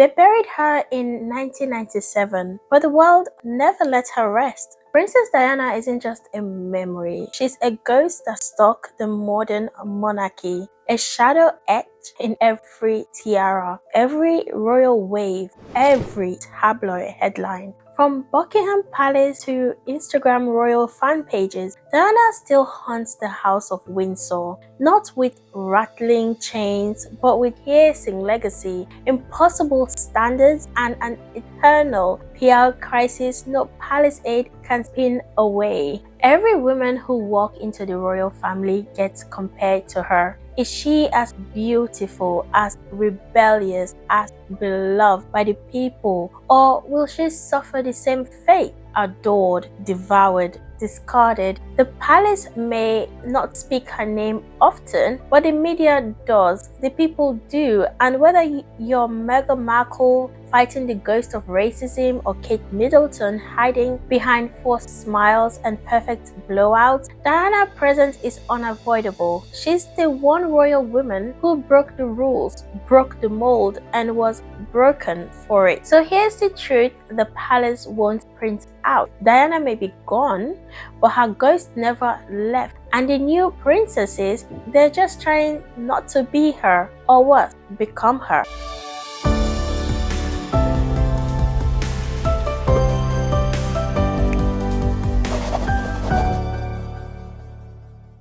They buried her in 1997, but the world never let her rest. Princess Diana isn't just a memory, she's a ghost that stalked the modern monarchy, a shadow etched in every tiara, every royal wave, every tabloid headline. From Buckingham Palace to Instagram royal fan pages, Diana still haunts the House of Windsor, not with rattling chains, but with piercing legacy, impossible standards, and an eternal PR crisis no palace aide can spin away. Every woman who walks into the royal family gets compared to her. Is she as beautiful, as rebellious, as beloved by the people, or will she suffer the same fate? Adored, devoured, discarded. The palace may not speak her name often, but the media does, the people do, and whether you're Meghan Markle fighting the ghost of racism or Kate Middleton hiding behind forced smiles and perfect blowouts, Diana's presence is unavoidable. She's the one royal woman who broke the rules, broke the mold, and was broken for it. So here's the truth the palace won't print out. Diana may be gone, but her ghost never left. And the new princesses, they're just trying not to be her, or worse, become her.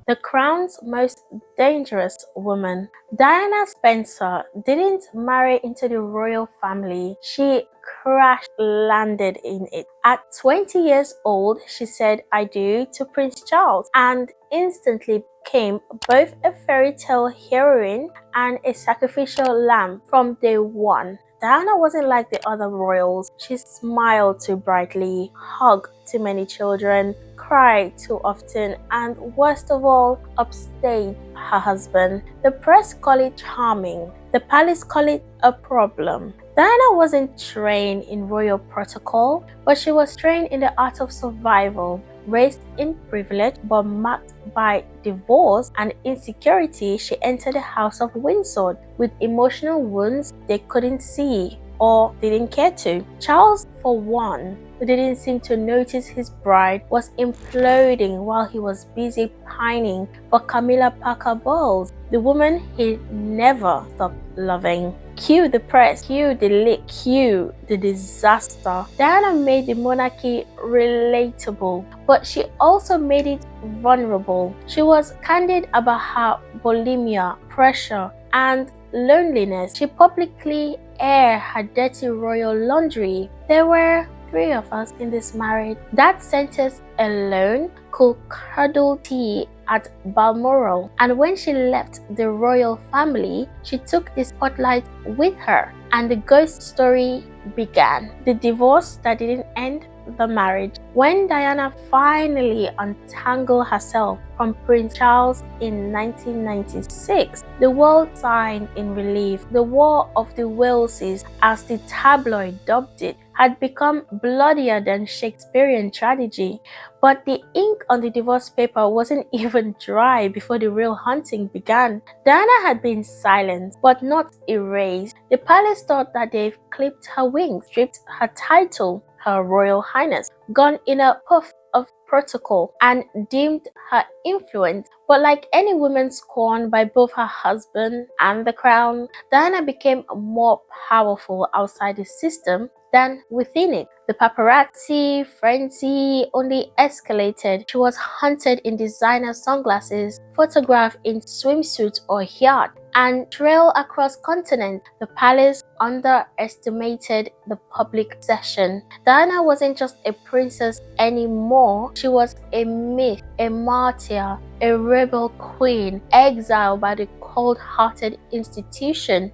The Crown's most dangerous woman. Diana Spencer didn't marry into the royal family. She crash-landed in it. At 20 years old, she said "I do" to Prince Charles and instantly became both a fairy tale heroine and a sacrificial lamb from day one. Diana wasn't like the other royals. She smiled too brightly, hugged too many children, cried too often, and worst of all, upstaged her husband. The press call it charming. The palace call it a problem. Diana wasn't trained in royal protocol, but she was trained in the art of survival. Raised in privilege but marked by divorce and insecurity, she entered the House of Windsor with emotional wounds they couldn't see or didn't care to. Charles, for one, who didn't seem to notice his bride was imploding while he was busy pining for Camilla Parker Bowles, the woman he never stopped loving. Cue the press, cue the leak, cue the disaster. Diana made the monarchy relatable, but she also made it vulnerable. She was candid about her bulimia, pressure, and loneliness. She publicly aired her dirty royal laundry. There were 3 of us in this marriage. That sentence alone could curdle tea at Balmoral, and when she left the royal family, she took the spotlight with her, and the ghost story began. The divorce that didn't end the marriage. When Diana finally untangled herself from Prince Charles in 1996, the world sighed in relief. The War of the Waleses, as the tabloid dubbed it, had become bloodier than Shakespearean tragedy. But the ink on the divorce paper wasn't even dry before the real hunting began. Diana had been silenced, but not erased. The palace thought that they've clipped her wings, stripped her title, Her Royal Highness, gone in a puff of protocol, and dimmed her influence. But like any woman scorned by both her husband and the crown, Diana became more powerful outside the system than within it. The paparazzi frenzy only escalated. She was hunted in designer sunglasses, photographed in swimsuits or yacht, and trailed across continents. The palace underestimated the public obsession. Diana wasn't just a princess anymore. She was a myth, a martyr, a rebel queen, exiled by the cold-hearted institution.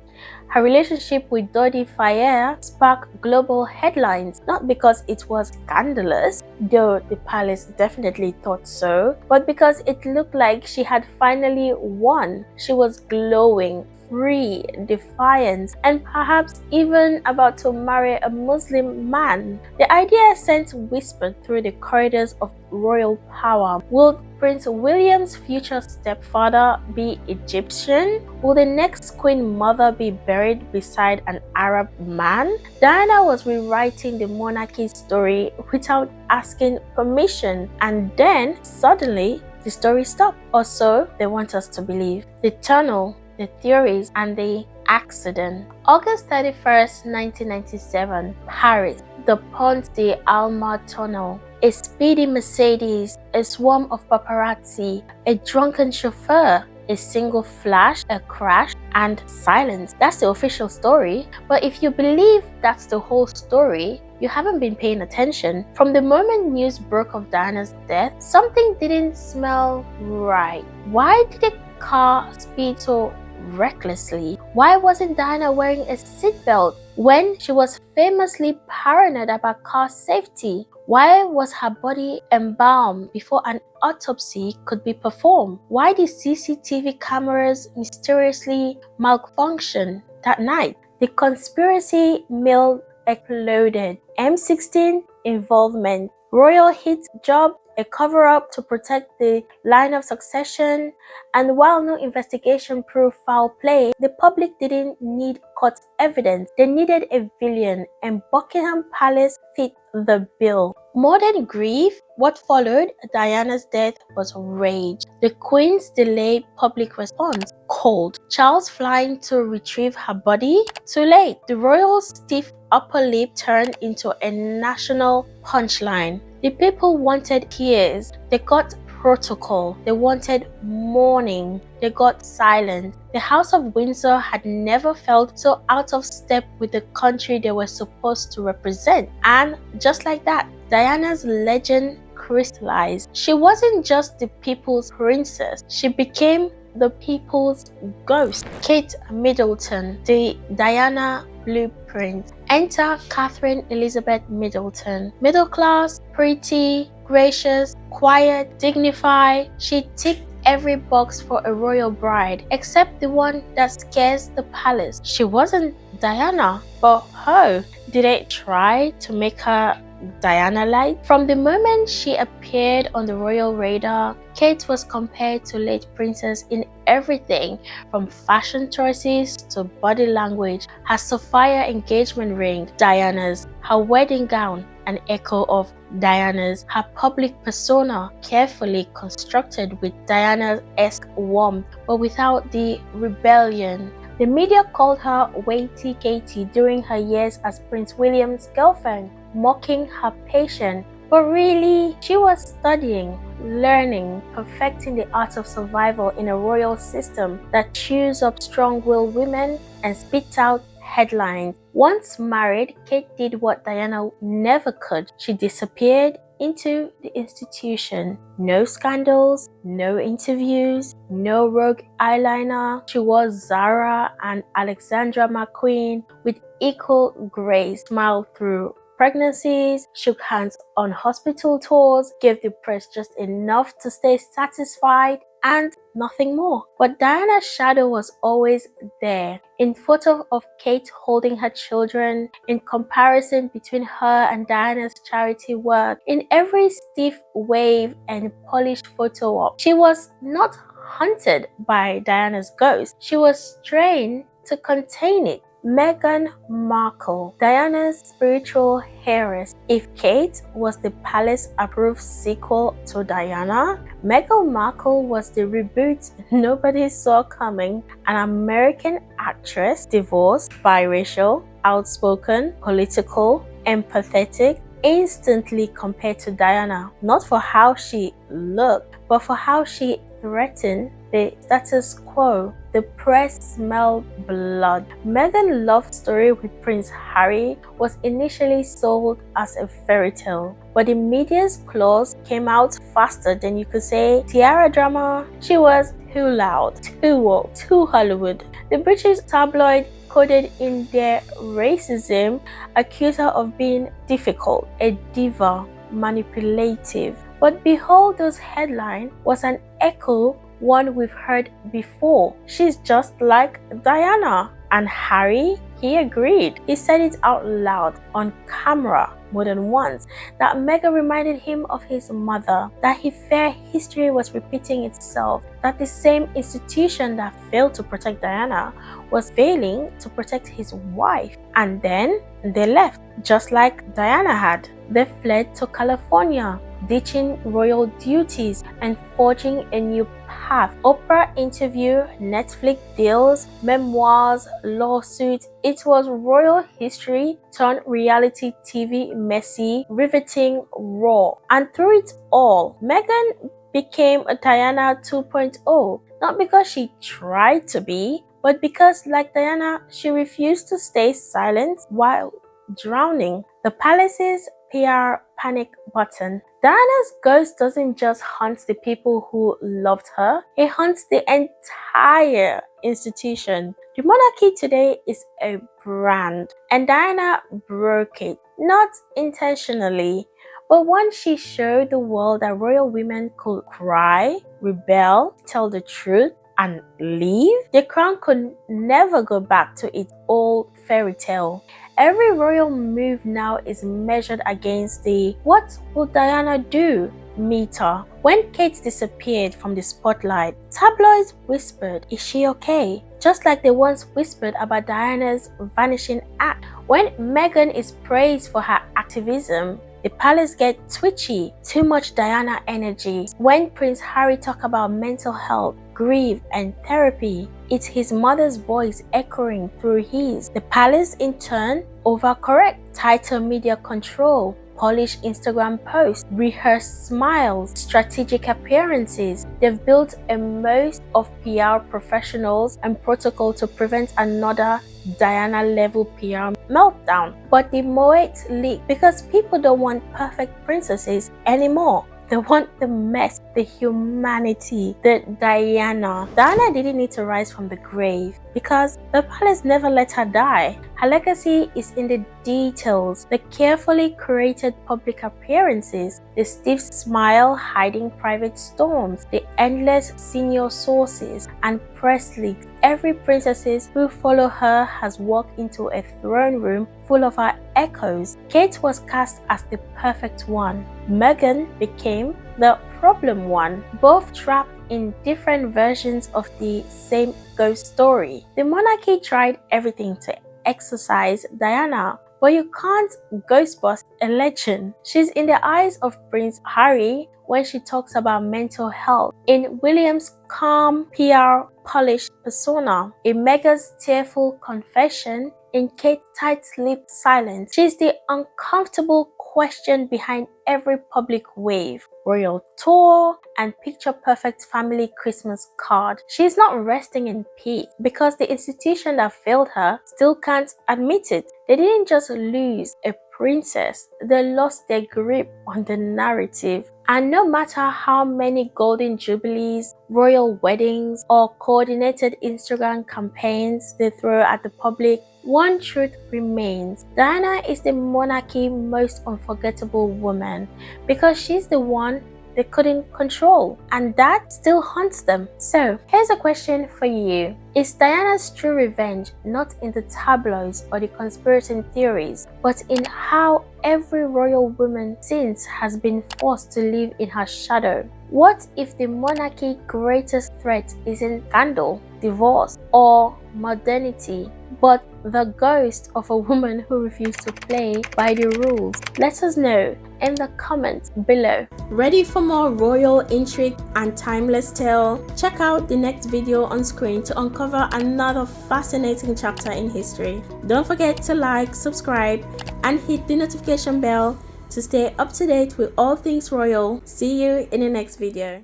Her relationship with Dodi Fayed sparked global headlines, not because it was scandalous, though the palace definitely thought so, but because it looked like she had finally won. She was glowing, free, defiant, and perhaps even about to marry a Muslim man. The idea sent whispered through the corridors of royal power. Will Prince William's future stepfather be Egyptian? Will the next Queen Mother be buried beside an Arab man? Diana was rewriting the monarchy's story without asking permission, and then suddenly the story stopped. Or so they want us to believe. The tunnel, the theories, and the accident. August 31st, 1997, Paris. The Pont de Alma Tunnel. A speedy Mercedes, a swarm of paparazzi, a drunken chauffeur, a single flash, a crash, and silence. That's the official story. But if you believe that's the whole story, you haven't been paying attention. From the moment news broke of Diana's death, something didn't smell right. Why did the car speed so recklessly? Why wasn't Diana wearing a seatbelt when she was famously paranoid about car safety? Why was her body embalmed before an autopsy could be performed? Why did CCTV cameras mysteriously malfunction that night? The conspiracy mill exploded. M16 involvement, royal hit job, a cover-up to protect the line of succession, and while no investigation proved foul play, the public didn't need court evidence. They needed a villain, and Buckingham Palace fit the bill. More than grief, what followed Diana's death was rage. The Queen's delayed public response, cold. Charles flying to retrieve her body, too late. The royal stiff upper lip turned into a national punchline. The people wanted tears. They got protocol. They wanted mourning. They got silence. The House of Windsor had never felt so out of step with the country they were supposed to represent. And just like that, Diana's legend crystallized. She wasn't just the people's princess. She became the people's ghost. Kate Middleton, the Diana blueprint. Enter Catherine Elizabeth Middleton. Middle class, pretty, gracious, quiet, dignified. She ticked every box for a royal bride, except the one that scares the palace. She wasn't Diana, but did they try to make her Diana-like? From the moment she appeared on the royal radar, Kate was compared to late princess in everything from fashion choices to body language. Her sapphire engagement ring, Diana's. Her wedding gown, an echo of Diana's. Her public persona, carefully constructed with Diana-esque warmth, but without the rebellion. The media called her Weighty Katie during her years as Prince William's girlfriend, mocking her patience. But really, she was studying, learning, perfecting the art of survival in a royal system that chews up strong-willed women and spits out headlines. Once married, Kate did what Diana never could. She disappeared into the institution. No scandals, no interviews, no rogue eyeliner. She wore Zara and Alexandra McQueen with equal grace, smiled through pregnancies, shook hands on hospital tours, gave the press just enough to stay satisfied, and nothing more. But Diana's shadow was always there. In photo of Kate holding her children, in comparison between her and Diana's charity work, in every stiff wave and polished photo op. She was not hunted by Diana's ghost. She was trained to contain it. Meghan Markle, Diana's spiritual heiress. If Kate was the palace-approved sequel to Diana, Meghan Markle was the reboot nobody saw coming. An American actress, divorced, biracial, outspoken, political, empathetic, instantly compared to Diana, not for how she looked, but for how she threatened the status quo. The press smelled blood. Meghan's love story with Prince Harry was initially sold as a fairy tale, but the media's claws came out faster than you could say tiara drama. She was too loud, too woke, too Hollywood. The British tabloid coded in their racism, accused her of being difficult, a diva, manipulative. But behold, those headlines was an echo one we've heard before. She's just like Diana. And Harry, he agreed. He said it out loud on camera more than once that Meghan reminded him of his mother, that he feared history was repeating itself, that the same institution that failed to protect Diana was failing to protect his wife. And then they left, just like Diana had. They fled to California, ditching royal duties and forging a new path. Oprah interview, Netflix deals, memoirs, lawsuits. It was royal history turned reality TV, messy, riveting, raw. And through it all, Meghan became a Diana 2.0, not because she tried to be, but because, like Diana, she refused to stay silent while drowning. The palace's PR panic button. Diana's ghost doesn't just haunt the people who loved her, it haunts the entire institution. The monarchy today is a brand, and Diana broke it, not intentionally, but once she showed the world that royal women could cry, rebel, tell the truth, and leave, the crown could never go back to its old fairy tale. Every royal move now is measured against the "what will Diana do?" meter. When Kate disappeared from the spotlight, tabloids whispered, "Is she okay?" Just like they once whispered about Diana's vanishing act. When Meghan is praised for her activism, the palace gets twitchy, too much Diana energy. When Prince Harry talks about mental health, grief, and therapy, it's his mother's voice echoing through his. The palace, in turn, overcorrect, tighter media control, polished Instagram posts, rehearsed smiles, strategic appearances. They've built a most of PR professionals and protocol to prevent another Diana-level PR meltdown. But the Moet leaked because people don't want perfect princesses anymore. They want the mess, the humanity, the Diana. Diana didn't need to rise from the grave because the palace never let her die. Her legacy is in the details, the carefully curated public appearances, the stiff smile hiding private storms, the endless senior sources and press leaks. Every princess who follow her has walked into a throne room full of her echoes. Kate was cast as the perfect one. Meghan became the problem one, both trapped in different versions of the same ghost story. The monarchy tried everything to exorcise Diana, but you can't ghostbust a legend. She's in the eyes of Prince Harry when she talks about mental health, in William's calm, PR polished persona, in Meghan's tearful confession, in Kate's tight-lipped silence. She's the uncomfortable question behind every public wave, royal tour, and picture-perfect family Christmas card. She's not resting in peace because the institution that failed her still can't admit it. They didn't just lose a princess, they lost their grip on the narrative. And no matter how many golden jubilees, royal weddings, or coordinated Instagram campaigns they throw at the public, one truth remains. Diana is the monarchy's most unforgettable woman because she's the one they couldn't control, and that still haunts them. So here's a question for you. Is Diana's true revenge not in the tabloids or the conspiracy theories, but in how every royal woman since has been forced to live in her shadow? What if the monarchy's greatest threat isn't scandal, divorce, or modernity, but the ghost of a woman who refused to play by the rules? Let us know in the comments below. Ready for more royal intrigue and timeless tale? Check out the next video on screen to uncover another fascinating chapter in history. Don't forget to like, subscribe, and hit the notification bell to stay up to date with all things royal. See you in the next video.